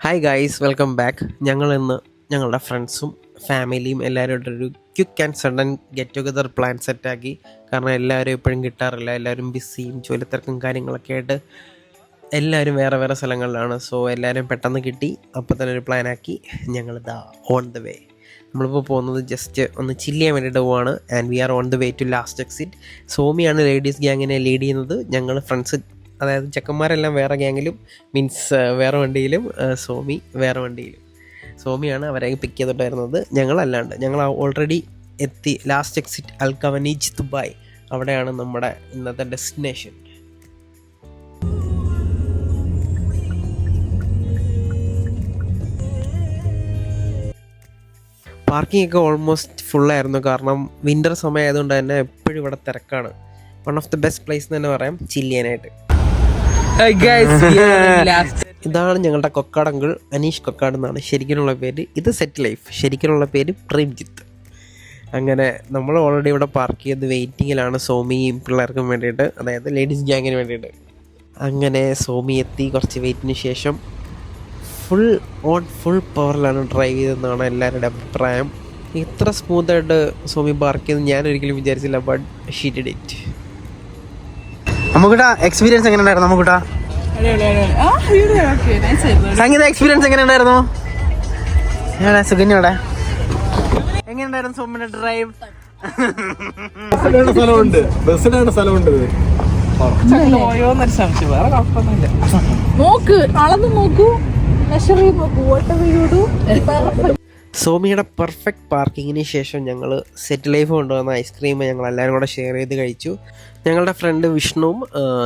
Hi guys, welcome back. ഞങ്ങളിന്ന് ഞങ്ങളുടെ ഫ്രണ്ട്സും ഫാമിലിയും എല്ലാവരും quick and sudden get together plan സെറ്റാക്കി. കാരണം എല്ലാവരും എപ്പോഴും കിട്ടാറില്ല, എല്ലാവരും ബിസിയും ജോലിത്തിരക്കും കാര്യങ്ങളൊക്കെ ആയിട്ട് എല്ലാവരും വേറെ വേറെ സ്ഥലങ്ങളിലാണ്. സോ എല്ലാവരും പെട്ടെന്ന് കിട്ടി, അപ്പോൾ തന്നെ ഒരു പ്ലാനാക്കി ഞങ്ങളിതാ ഓൺ ദ വേ. നമ്മളിപ്പോൾ പോകുന്നത് ജസ്റ്റ് ഒന്ന് ചില്ല് ചെയ്യാൻ വേണ്ടിയിട്ട് പോവാണ്. And we are on the way to last exit. സോമിയാണ് ലേഡീസ് ഗ്യാങ്ങിനെ ലീഡ് ചെയ്യുന്നത്. ഞങ്ങൾ ഫ്രണ്ട്സ്, അതായത് ചെക്കന്മാരെല്ലാം വേറെ ഗ്യാങ്ങിലും, മീൻസ് വേറെ വണ്ടിയിലും, സോമി വേറെ വണ്ടിയിലും. സോമിയാണ് അവരെ പിക്ക് ചെയ്തിട്ട് വരുന്നത്. ഞങ്ങൾ ഓൾറെഡി എത്തി. ലാസ്റ്റ് എക്സിറ്റ് അൽ കവനീജ് ദുബായ്, അവിടെയാണ് നമ്മുടെ ഇന്നത്തെ ഡെസ്റ്റിനേഷൻ. പാർക്കിംഗ് ഒക്കെ ഓൾമോസ്റ്റ് ഫുള്ളായിരുന്നു. കാരണം വിൻ്റർ സമയം ആയതുകൊണ്ട് തന്നെ എപ്പോഴും ഇവിടെ തിരക്കാണ്. One of the best place എന്ന് തന്നെ പറയാം ചില്ല് ചെയ്യാനായിട്ട്. ഇതാണ് ഞങ്ങളുടെ കൊക്കാട് അങ്കിൾ, അനീഷ് കൊക്കാട് എന്നാണ് ശരിക്കുള്ള പേര്. ഇത് സെറ്റ് ലൈഫ്, ശരിക്കുള്ള പേര് പ്രേംജിത്ത്. അങ്ങനെ നമ്മൾ ഓൾറെഡി ഇവിടെ പാർക്ക് ചെയ്ത് വെയിറ്റിങ്ങിലാണ് സോമിയും പിള്ളേർക്കും വേണ്ടിയിട്ട്, അതായത് ലേഡീസ് ഗ്യാങ്ങിന് വേണ്ടിയിട്ട്. അങ്ങനെ സോമി എത്തി. കുറച്ച് വെയിറ്റിന് ശേഷം ഫുൾ പവറിലാണ് ഡ്രൈവ് ചെയ്തതെന്നാണ് എല്ലാവരുടെ അഭിപ്രായം. ഇത്ര സ്മൂത്തായിട്ട് സോമി പാർക്ക് ചെയ്ത് ഞാൻ ഒരിക്കലും വിചാരിച്ചില്ല. But she did it. നമുക്കിട്ടാ എക്സ്പീരിയൻസ് എങ്ങനെ ഉണ്ടായിരുന്നു? നമുക്കിട്ടാ സംഗീത എക്സ്പീരിയൻസ് എങ്ങനെ ഉണ്ടായിരുന്നു? സുഖന്യോടെ എങ്ങനെ ഉണ്ടായിരുന്നു സോമിന്റെ ഡ്രൈവ്? നോക്ക്, അളന്ന് നോക്കൂ, മെഷർ ചെയ്ത് നോക്കൂ. സോമിയുടെ പെർഫെക്റ്റ് പാർക്കിങ്ങിന് ശേഷം ഞങ്ങൾ സെറ്റ് ലൈഫ് കൊണ്ടുവന്ന ഐസ്ക്രീം ഞങ്ങൾ എല്ലാവരും കൂടെ ഷെയർ ചെയ്ത് കഴിച്ചു. ഞങ്ങളുടെ ഫ്രണ്ട് വിഷ്ണുവും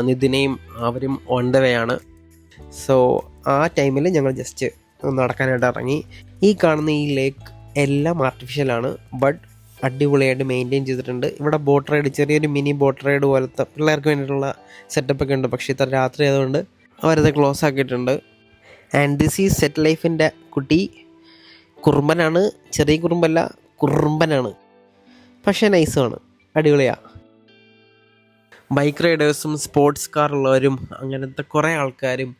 നിതിനയും അവരും ഓൺ ദ വേ ആണ്. സോ ആ ടൈമിൽ ഞങ്ങൾ ജസ്റ്റ് നടക്കാനായിട്ട് ഇറങ്ങി. ഈ കാണുന്ന ഈ ലേക്ക് എല്ലാം ആർട്ടിഫിഷ്യലാണ്, ബട്ട് അടിപൊളിയായിട്ട് മെയിൻറ്റെയിൻ ചെയ്തിട്ടുണ്ട്. ഇവിടെ ബോട്ട് റൈഡ്, ചെറിയൊരു മിനി ബോട്ട് റൈഡ് പോലത്തെ പിള്ളേർക്ക് വേണ്ടിയിട്ടുള്ള സെറ്റപ്പൊക്കെ ഉണ്ട്. പക്ഷേ ഇത്ര രാത്രി ആയതുകൊണ്ട് അവരത് ക്ലോസ് ആക്കിയിട്ടുണ്ട്. ആൻഡ് ദിസ് ഈസ് സെറ്റ് ലൈഫിൻ്റെ കുട്ടി. കുറുമ്പനാണ്, ചെറിയ കുറുമ്പല്ല, കുറുമ്പനാണ്, പക്ഷേ നൈസുമാണ്, അടിപൊളിയാണ്. ബൈക്ക് റൈഡേഴ്സും സ്പോർട്സ് കാർ ഉള്ളവരും അങ്ങനത്തെ കുറേ ആൾക്കാരും,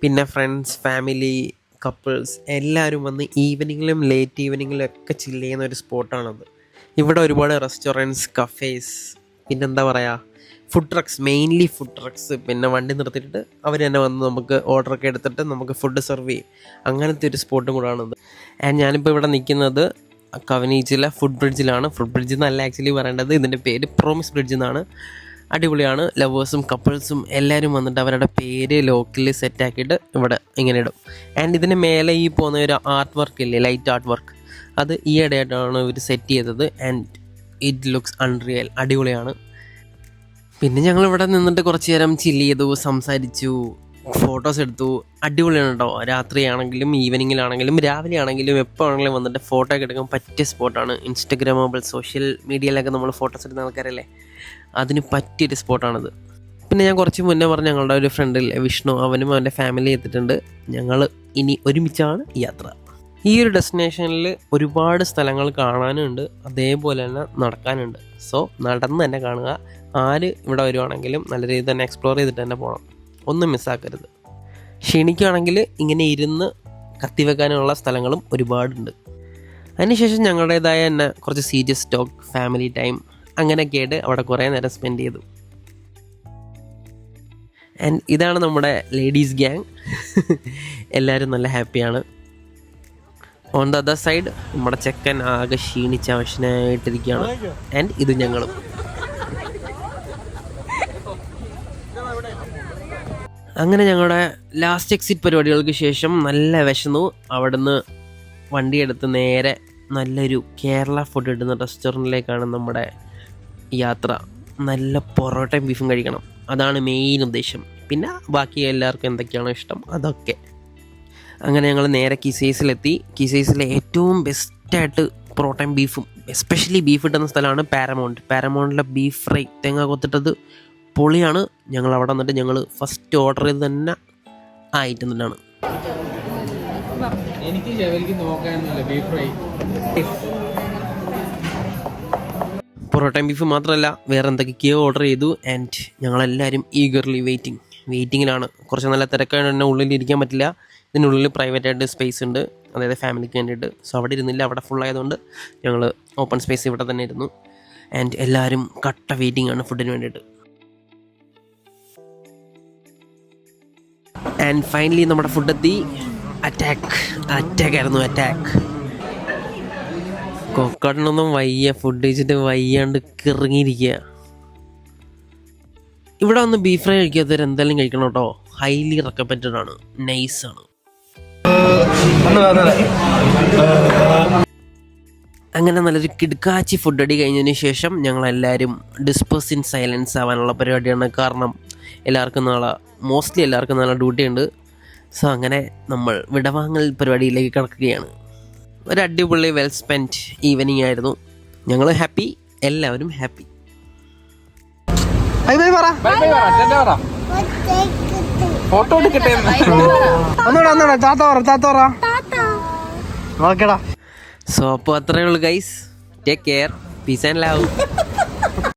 പിന്നെ ഫ്രണ്ട്സ്, ഫാമിലി, കപ്പിൾസ് എല്ലാവരും വന്ന് ഈവനിങ്ങിലും ലേറ്റ് ഈവനിങ്ങിലും ഒക്കെ ചില്ല് ചെയ്യുന്ന ഒരു സ്പോട്ടാണത്. ഇവിടെ ഒരുപാട് റെസ്റ്റോറൻറ്റ്സ്, കഫേസ്, പിന്നെന്താ പറയുക, food trucks, mainly food trucks. പിന്നെ വണ്ടി നിർത്തിയിട്ട് അവർ തന്നെ വന്ന് നമുക്ക് ഓർഡറൊക്കെ എടുത്തിട്ട് നമുക്ക് ഫുഡ് സെർവ് ചെയ്യും. അങ്ങനത്തെ ഒരു സ്പോട്ടും കൂടാണിത്. ആൻഡ് ഞാനിപ്പോൾ ഇവിടെ നിൽക്കുന്നത് കവനീജിലെ ഫുഡ് ബ്രിഡ്ജിലാണ്. ഫുഡ് ബ്രിഡ്ജ് എന്നല്ല ആക്ച്വലി പറയേണ്ടത്, ഇതിൻ്റെ പേര് പ്രോമിസ് ബ്രിഡ്ജ് എന്നാണ്. അടിപൊളിയാണ്. ലവേഴ്സും കപ്പിൾസും എല്ലാവരും വന്നിട്ട് അവരുടെ പേര് ലോക്കലിൽ സെറ്റാക്കിയിട്ട് ഇവിടെ ഇങ്ങനെ ഇടും. ആൻഡ് ഇതിന് മേലെ ഈ പോകുന്ന ഒരു ആർട്ട് വർക്ക് ഇല്ലേ, ലൈറ്റ് ആർട്ട് വർക്ക്, അത് ഈ ഇടയായിട്ടാണ് ഇവർ സെറ്റ് ചെയ്തത്. ആൻഡ് ഇറ്റ് ലുക്സ് അൺറിയൽ, അടിപൊളിയാണ്. പിന്നെ ഞങ്ങളിവിടെ നിന്നിട്ട് കുറച്ച് നേരം ചില്ല് ചെയ്തു, സംസാരിച്ചു, ഫോട്ടോസ് എടുത്തു. അടിപൊളിയാണ് കേട്ടോ. രാത്രിയാണെങ്കിലും ഈവനിങ്ങിലാണെങ്കിലും രാവിലെ ആണെങ്കിലും എപ്പോൾ ആണെങ്കിലും വന്നിട്ട് ഫോട്ടോ ഒക്കെ എടുക്കാൻ പറ്റിയ സ്പോട്ടാണ്. ഇൻസ്റ്റഗ്രാമബിൾ, സോഷ്യൽ മീഡിയയിലൊക്കെ നമ്മൾ ഫോട്ടോസ് എടുക്കുന്ന ആൾക്കാരല്ലേ, അതിന് പറ്റിയൊരു സ്പോട്ടാണിത്. പിന്നെ ഞാൻ കുറച്ച് മുന്നേ പറഞ്ഞ ഞങ്ങളുടെ ഒരു ഫ്രണ്ടില്ലേ വിഷ്ണു, അവനും അവൻ്റെ ഫാമിലി എത്തിയിട്ടുണ്ട്. ഞങ്ങൾ ഇനി ഒരുമിച്ചാണ് യാത്ര. ഈ ഒരു ഡെസ്റ്റിനേഷനിൽ ഒരുപാട് സ്ഥലങ്ങൾ കാണാനുണ്ട്, അതേപോലെ തന്നെ നടക്കാനുണ്ട്. സോ നടന്ന് തന്നെ കാണുക. ആര് ഇവിടെ വരുവാണെങ്കിലും നല്ല രീതിയിൽ തന്നെ എക്സ്പ്ലോർ ചെയ്തിട്ട് തന്നെ പോകണം, ഒന്നും മിസ്സാക്കരുത്. ക്ഷീണിക്കുകയാണെങ്കിൽ ഇങ്ങനെ ഇരുന്ന് കത്തിവെക്കാനുള്ള സ്ഥലങ്ങളും ഒരുപാടുണ്ട്. അതിനുശേഷം ഞങ്ങളുടേതായ തന്നെ കുറച്ച് സീരിയസ് ടോക്ക്, ഫാമിലി ടൈം, അങ്ങനെയൊക്കെ ആയിട്ട് അവിടെ കുറേ നേരം സ്പെൻഡ് ചെയ്തു. ആൻഡ് ഇതാണ് നമ്മുടെ ലേഡീസ് ഗ്യാങ്. എല്ലാവരും നല്ല ഹാപ്പിയാണ്. ഓൺ ദ അതർ സൈഡ് നമ്മുടെ ചെക്കൻ ആകെ ക്ഷീണിച്ച അവശനായിട്ടിരിക്കുകയാണ്. ആൻഡ് ഇത് ഞങ്ങളും. അങ്ങനെ ഞങ്ങളുടെ ലാസ്റ്റ് എക്സിറ്റ് പരിപാടികൾക്ക് ശേഷം നല്ല വിശന്നു. അവിടുന്ന് വണ്ടിയെടുത്ത് നേരെ നല്ലൊരു കേരള ഫുഡ് ഇടുന്ന റെസ്റ്റോറൻറ്റിലേക്കാണ് നമ്മുടെ യാത്ര. നല്ല പൊറോട്ടയും ബീഫും കഴിക്കണം, അതാണ് മെയിൻ ഉദ്ദേശം. പിന്നെ ബാക്കി എല്ലാവർക്കും എന്തൊക്കെയാണോ ഇഷ്ടം അതൊക്കെ. അങ്ങനെ ഞങ്ങൾ നേരെ കിസൈസിലെത്തി. കിസൈസിലെ ഏറ്റവും ബെസ്റ്റായിട്ട് പൊറോട്ടയും ബീഫും, എസ്പെഷ്യലി ബീഫ് കിട്ടുന്ന സ്ഥലമാണ് പാരമൗണ്ടിലെ ബീഫ് ഫ്രൈ തേങ്ങ കൊത്തിട്ടത് പൊളിയാണ്. ഞങ്ങൾ അവിടെ വന്നിട്ട് ഞങ്ങൾ ഫസ്റ്റ് ഓർഡർ ചെയ്ത് തന്നെ ഐറ്റം തന്നെയാണ്. പൊറോട്ടയും ബീഫ് മാത്രമല്ല വേറെ എന്തൊക്കെയോ ഓർഡർ ചെയ്തു. ആൻഡ് ഞങ്ങളെല്ലാവരും ഈഗർലി വെയിറ്റിങ്ങിലാണ്. കുറച്ച് നല്ല തിരക്കായിട്ട് തന്നെ ഉള്ളിൽ ഇരിക്കാൻ പറ്റില്ല. ഇതിനുള്ളിൽ പ്രൈവറ്റായിട്ട് സ്പേസ് ഉണ്ട്, അതായത് ഫാമിലിക്ക് വേണ്ടിയിട്ട്. സോ അവിടെ ഇരുന്നില്ല, അവിടെ ഫുൾ ആയതുകൊണ്ട് ഞങ്ങൾ ഓപ്പൺ സ്പേസ് ഇവിടെ തന്നെ ഇരുന്നു. ആൻഡ് എല്ലാവരും കട്ട വെയിറ്റിംഗ് ആണ് ഫുഡിന് വേണ്ടിയിട്ട്. ആൻഡ് ഫൈനലി നമ്മുടെ ഫുഡ് എത്തി. അറ്റാക്ക് ആയിരുന്നു. കൊക്കട്ടിനൊന്നും വയ്യ, ഫുഡ് കഴിച്ചിട്ട് വയ്യാണ്ട് കിറങ്ങിയിരിക്കുക. ഇവിടെ വന്ന് ബീഫ് ഫ്രൈ കഴിക്കാത്തവർ എന്തായാലും കഴിക്കണം കേട്ടോ. ഹൈലി റെക്കമെൻഡഡ് ആണ്, നൈസാണ്. അങ്ങനെ നല്ലൊരു കിടുക്കാച്ചി ഫുഡ് അടി കഴിഞ്ഞതിന് ശേഷം ഞങ്ങളെല്ലാവരും ഡിസ്പേഴ്സ് ഇൻ സൈലൻസ് ആവാനുള്ള പരിപാടിയാണ്. കാരണം മോസ്റ്റ്ലി എല്ലാവർക്കും നാളെ ഡ്യൂട്ടി ഉണ്ട്. സോ അങ്ങനെ നമ്മൾ വിടവാങ്ങൽ പരിപാടിയിലേക്ക് കിടക്കുകയാണ്. ഒരു അടിപൊളി വെൽ സ്പെൻഡ് ഈവനിങ് ആയിരുന്നു. ഞങ്ങൾ ഹാപ്പി, എല്ലാവരും ഹാപ്പി. ബൈ ബൈ പറ. ഫോട്ടോ എടുക്കട്ടെ. ഒന്നുകൂടെ താത്ത പറ. ഓക്കേടാ. സോ അപ്പോൾ അത്രയേ ഉള്ളൂ guys. Take care, piece and love.